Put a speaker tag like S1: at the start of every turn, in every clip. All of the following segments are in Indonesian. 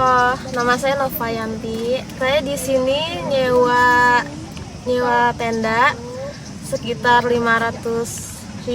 S1: Halo, nama saya Novayanti. Saya di sini nyewa tenda sekitar 500.000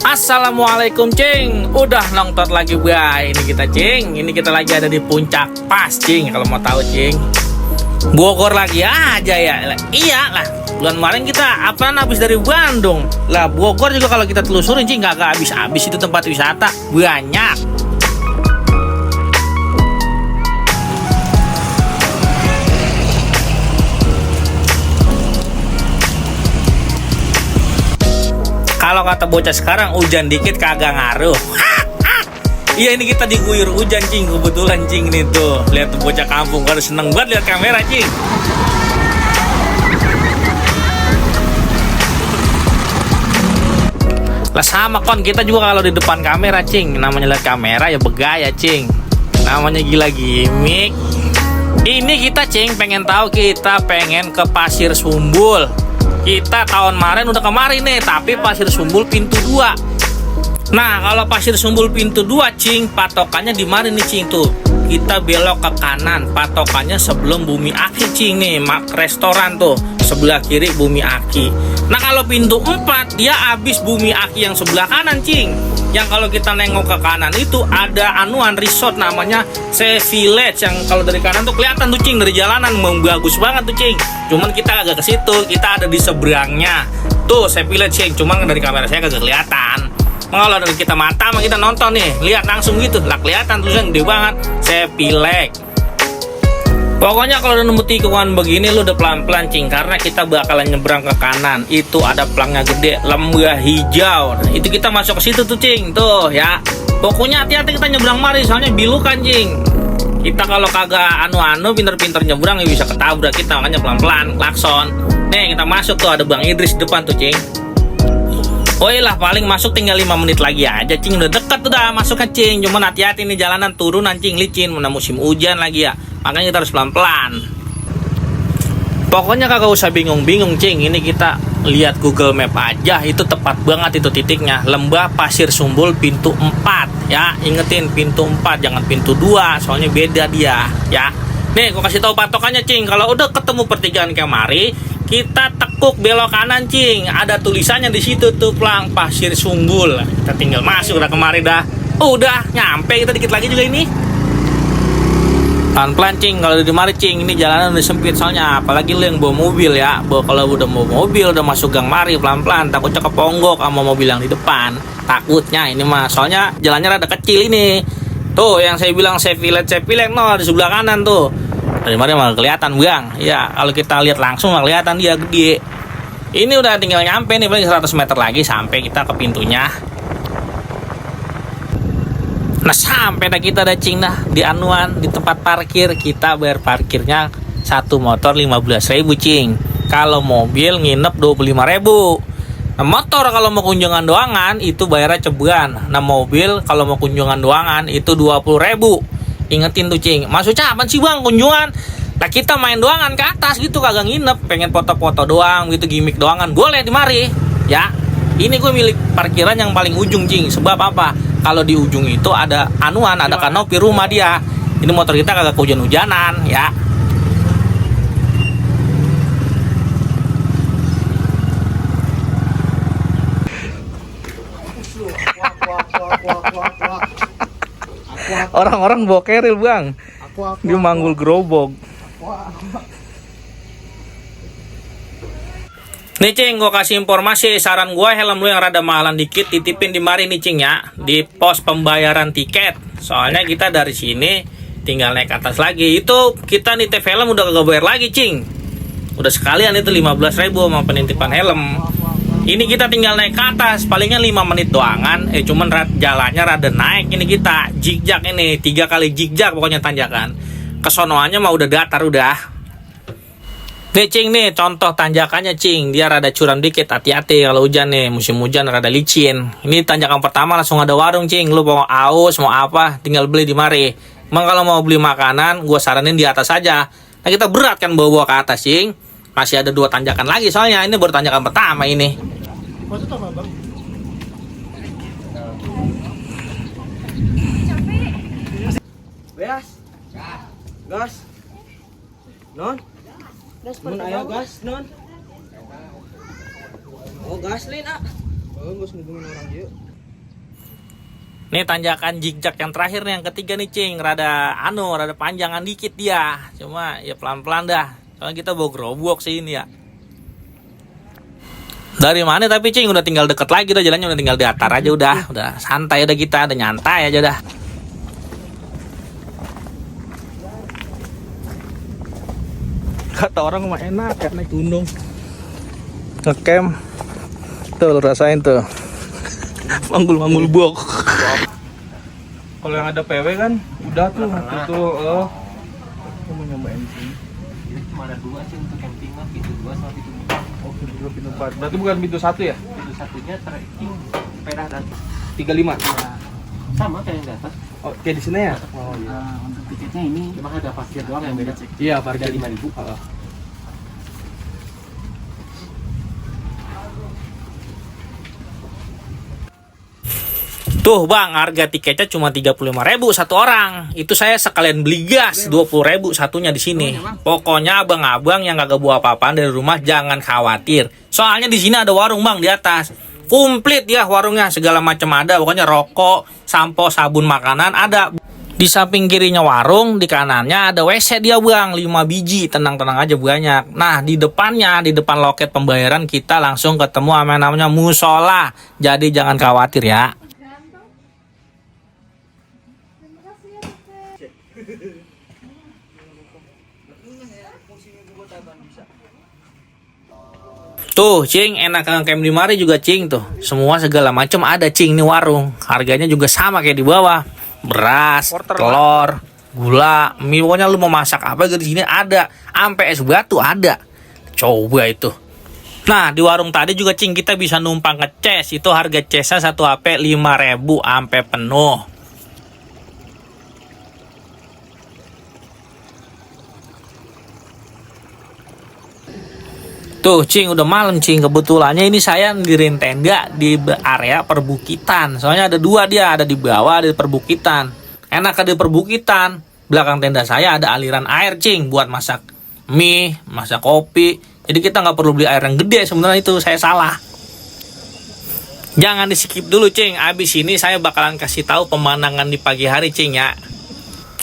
S2: Assalamualaikum cing, udah nongtot lagi bay. Ini kita cing, ini kita lagi ada di puncak pas cing. Kalau mau tahu cing, Bogor lagi aja ya. Iya lah, bulan kemarin kita habis dari Bandung lah. Bogor juga kalau kita telusurin cing nggak habis-habis, itu tempat wisata banyak. Kalau kata bocah sekarang, hujan dikit kagak ngaruh. Iya, ini kita diguyur hujan cing, kebetulan cing nih tuh. Lihat tuh bocah kampung pada seneng banget lihat kamera cing. Lah sama kon, kita juga kalau di depan kamera cing, namanya lihat kamera ya begaya cing. Namanya gila gimmick. Ini kita cing pengen tahu, kita pengen ke Pasir Sumbul. Kita tahun kemarin udah kemarin nih, tapi Pasir Sumbul pintu 2. Nah, kalau Pasir Sumbul pintu 2 cing, patokannya di mana nih cing tuh? Kita belok ke kanan, patokannya sebelum Bumi Aki cing nih, restoran tuh, sebelah kiri Bumi Aki. Nah, kalau pintu 4 dia habis Bumi Aki yang sebelah kanan cing. Yang kalau kita nengok ke kanan itu ada anuan resort namanya Sea Village, yang kalau dari kanan tuh kelihatan tuh cing, dari jalanan bagus banget tuh cing. Cuman kita agak ke situ, kita ada di seberangnya. Tuh Sea Village cing, cuman dari kamera saya kagak kelihatan. Kalau dari kita mata mah kita nonton nih, lihat langsung gitu, lah kelihatan tuh gede banget Sea Village. Pokoknya kalau udah nemu tikungan begini lu udah pelan-pelan cing, karena kita bakalan nyebrang ke kanan. Itu ada pelangnya gede, lembah hijau. Nah, itu kita masuk ke situ tuh cing, tuh ya. Pokoknya hati-hati kita nyebrang mari, soalnya bilukan cing. Kita kalau kagak pinter-pinter nyebrang ya bisa ketabrak kita, makanya pelan-pelan klakson. Nih kita masuk tuh, ada Bang Idris di depan tuh cing. Oh iya lah, paling masuk tinggal 5 menit lagi aja cing, udah deket udah masuk ke cing. Cuman hati-hati nih jalanan turunan cing, licin, mana musim hujan lagi ya, makanya kita harus pelan-pelan. Pokoknya kagak usah bingung-bingung cing, ini kita lihat Google Map aja, itu tepat banget itu titiknya, Lembah Pasir Sumbul pintu 4 ya. Ingetin pintu 4, jangan pintu 2, soalnya beda dia ya. Nih gua kasih tahu patokannya cing, kalau udah ketemu pertigaan kemari, kita tekuk belok kanan cing, ada tulisannya di situ tuh, Plang Pasir Sumbul. Kita tinggal masuk udah kemari dah. Udah nyampe kita, dikit lagi juga ini. Pelan-pelan cing, kalau di mari cing, ini jalanan udah sempit soalnya, apalagi lu yang bawa mobil ya. Kalau udah mau mobil, udah masuk gang mari pelan-pelan, takutnya keponggok sama mobil yang di depan. Takutnya ini mah, soalnya jalannya rada kecil ini. Tuh yang saya bilang Sea Village no, di sebelah kanan tuh. Dari mana malah kelihatan bang. Ya kalau kita lihat langsung malah kelihatan dia gede. Ini udah tinggal nyampe nih, paling 100 meter lagi sampai kita ke pintunya. Nah sampai dah kita cing dah di anuan, di tempat parkir. Kita bayar parkirnya satu motor 15.000 cing. Kalau mobil nginep 25.000. Nah motor kalau mau kunjungan doangan itu bayarnya cebuan. Nah mobil kalau mau kunjungan doangan itu 20.000. Ingetin tuh cing, maksudnya apa sih bang kunjungan? Nah kita main doangan ke atas gitu, kagak nginep, pengen foto-foto doang gitu, gimmick doangan, boleh di mari ya. Ini gue milik parkiran yang paling ujung cing. Sebab apa? Kalau di ujung itu ada anuan, ada kanopi rumah dia. Ini motor kita kagak kehujan-hujanan ya. Orang-orang bawa keril bang, dia manggul gerobok. Nih cing, gue kasih informasi, saran gue helm lu yang rada mahalan dikit titipin di mari nih cing ya, di pos pembayaran tiket. Soalnya kita dari sini tinggal naik ke atas lagi. Itu kita nitip helm udah kagak bayar lagi, cing. Udah sekalian itu 15.000 sama penitipan helm. Ini kita tinggal naik ke atas, palingan 5 menit doangan. Cuman jalannya rada naik ini kita. Zigzag ini, 3 kali zigzag pokoknya tanjakan. Kesonoannya mah udah datar udah. Nih cing nih, contoh tanjakannya cing. Dia rada curam dikit, hati-hati kalau hujan nih. Musim hujan rada licin. Ini tanjakan pertama langsung ada warung cing. Lu mau aus, mau apa, tinggal beli di mari. Emang kalau mau beli makanan, gue saranin di atas aja. Nah kita berat kan bawa-bawa ke atas cing. Masih ada 2 tanjakan lagi soalnya. Ini baru tanjakan pertama ini.
S3: Beas. Gas. Non. Mun aya gas, non. Oh, gas lin ah. Oh, geus ngubungin orang ieu.
S2: Nih tanjakan zigzag yang terakhir nih, yang ketiga nih cing. Rada panjangan dikit dia. Cuma ya pelan-pelan dah. Soalnya kita bawa gerobak sih ini ya. Dari mana tapi cing, udah tinggal deket lagi udah, jalannya udah tinggal datar aja udah santai udah, kita udah nyantai aja dah. Kata orang mah enak ya naik gunung ngecamp tuh, lu rasain tuh manggul bok.
S3: Kalau yang ada PW kan udah tuh itu aku mau nyobain sini.
S4: Ini cuma ada 2 sih untuk camping mah, pintu 2 sama pintu 4.
S3: Oh, pintu 2, pintu 4. Berarti bukan pintu 1 ya?
S4: Pintu satunya trekking sepeda dan
S3: 35.
S4: sama kayak yang di atas.
S3: Oh, kayak di sini ya? Oh iya.
S4: Untuk tiketnya ini cuma ada parkir doang yang beda.
S3: Iya, parkir
S4: 5.000.
S2: Tuh bang, harga tiketnya cuma 35.000 satu orang. Itu saya sekalian beli gas 20.000 satunya di sini. Pokoknya abang-abang yang kagak bawa apa-apaan dari rumah jangan khawatir. Soalnya di sini ada warung bang di atas. Komplit ya warungnya, segala macam ada. Pokoknya rokok, sampo, sabun, makanan ada. Di samping kirinya warung, di kanannya ada WC dia bang, 5 biji, tenang-tenang aja banyak. Nah di depannya, di depan loket pembayaran kita langsung ketemu sama yang namanya musola. Jadi jangan khawatir ya. Tuh cing, enak ngecamp di mari juga cing tuh. Semua segala macam ada cing nih warung. Harganya juga sama kayak di bawah. Beras, telur, gula, mie, pokoknya lu mau masak apa di sini ada. Ampe es batu ada. Coba itu. Nah, di warung tadi juga cing kita bisa numpang ngecas. Itu harga casnya 1 HP 5.000 sampai penuh. Tuh cing, udah malam cing. Kebetulannya ini saya ngiriin tenda di area perbukitan. Soalnya ada 2 dia, ada di bawah, ada di perbukitan. Enak di perbukitan. Belakang tenda saya ada aliran air cing, buat masak mie, masak kopi. Jadi kita nggak perlu beli air yang gede. Sebenarnya itu saya salah. Jangan di skip dulu cing. Abis ini saya bakalan kasih tahu pemandangan di pagi hari cing ya.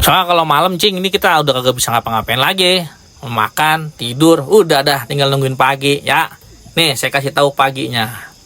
S2: Soalnya kalau malam cing, ini kita udah kagak bisa ngapa-ngapain lagi. Makan, tidur, udah dah, tinggal nungguin pagi ya. Nih saya kasih tahu paginya.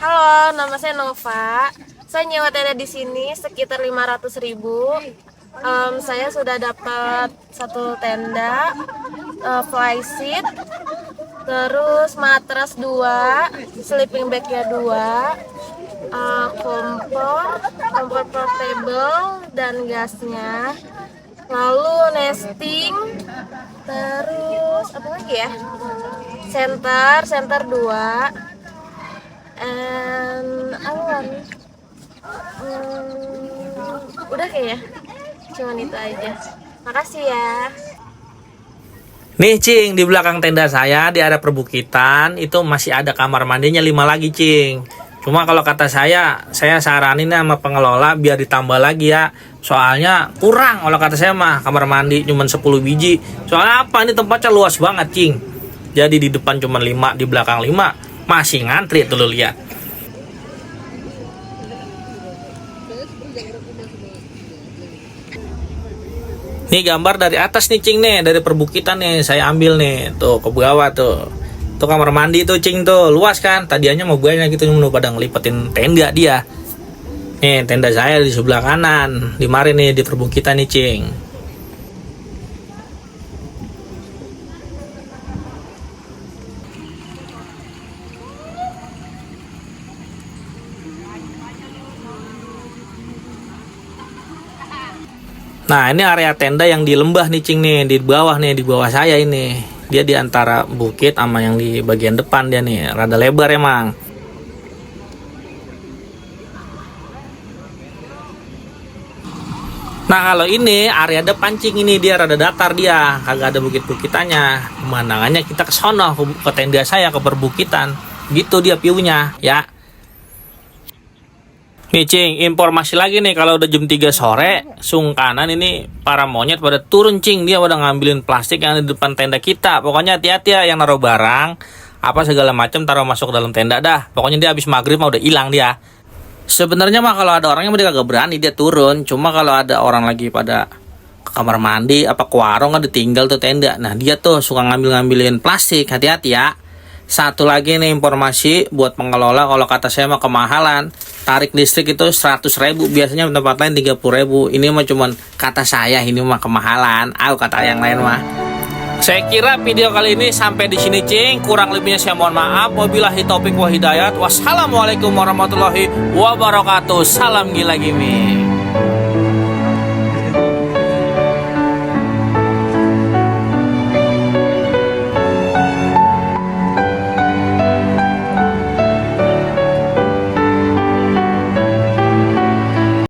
S1: Halo, nama saya Nova. Saya nyewa tenda di sini sekitar 500.000. Saya sudah dapat 1 tenda, fly seat, terus matras 2, sleeping bagnya 2, kompor portable dan gasnya. lalu nesting, terus apa lagi ya, center 2, and apa lagi? Udah kayaknya cuman itu aja. Makasih ya.
S2: Nih Cing, di belakang tenda saya di area perbukitan itu masih ada kamar mandinya 5 lagi Cing. Cuma kalau kata saya saranin sama pengelola biar ditambah lagi ya. Soalnya kurang kalau kata saya mah kamar mandi cuma 10 biji. Soalnya apa, ini tempatnya luas banget Cing. Jadi di depan cuma 5, di belakang 5. Masih ngantri tuh lu lihat. Nih gambar dari atas nih Cing nih, dari perbukitan nih saya ambil nih, tuh ke bawah tuh. Tuh kamar mandi tuh Cing tuh, luas kan. Tadinya mau banyak gitu cuma pada ngelipetin tenda dia. Nih tenda saya di sebelah kanan, di mari nih di perbukitan nih Cing. Nah ini area tenda yang di lembah nih Cing nih, di bawah nih, di bawah saya ini. Dia di antara bukit sama yang di bagian depan dia nih, rada lebar emang. Nah kalau ini area depan Cing, ini dia rada datar dia, kagak ada bukit-bukitannya. Pemandangannya kita ke sono, ke tenda saya, ke perbukitan. Gitu dia view-nya ya. Nih Cing, informasi lagi nih, kalau udah jam 3 sore, sungkanan ini para monyet pada turun Cing. Dia udah ngambilin plastik yang ada di depan tenda kita. Pokoknya hati-hati ya yang naruh barang, apa segala macam taruh masuk ke dalam tenda dah. Pokoknya dia habis maghrib mah udah hilang dia. Sebenarnya mah kalau ada orangnya dia kagak berani dia turun. Cuma kalau ada orang lagi pada ke kamar mandi, apa ke warung kan ditinggal tuh tenda. Nah dia tuh suka ngambilin plastik, hati-hati ya. Satu lagi nih informasi buat pengelola, kalau kata saya mah kemahalan. Tarik listrik itu 100.000, biasanya tempat lain 30.000. Ini mah cuman kata saya, ini mah kemahalan. Kata yang lain mah. Saya kira video kali ini sampai di sini Cing. Kurang lebihnya saya mohon maaf. Wabillahi taufik wa hidayat. Wassalamualaikum warahmatullahi wabarakatuh. Salam gila gimi.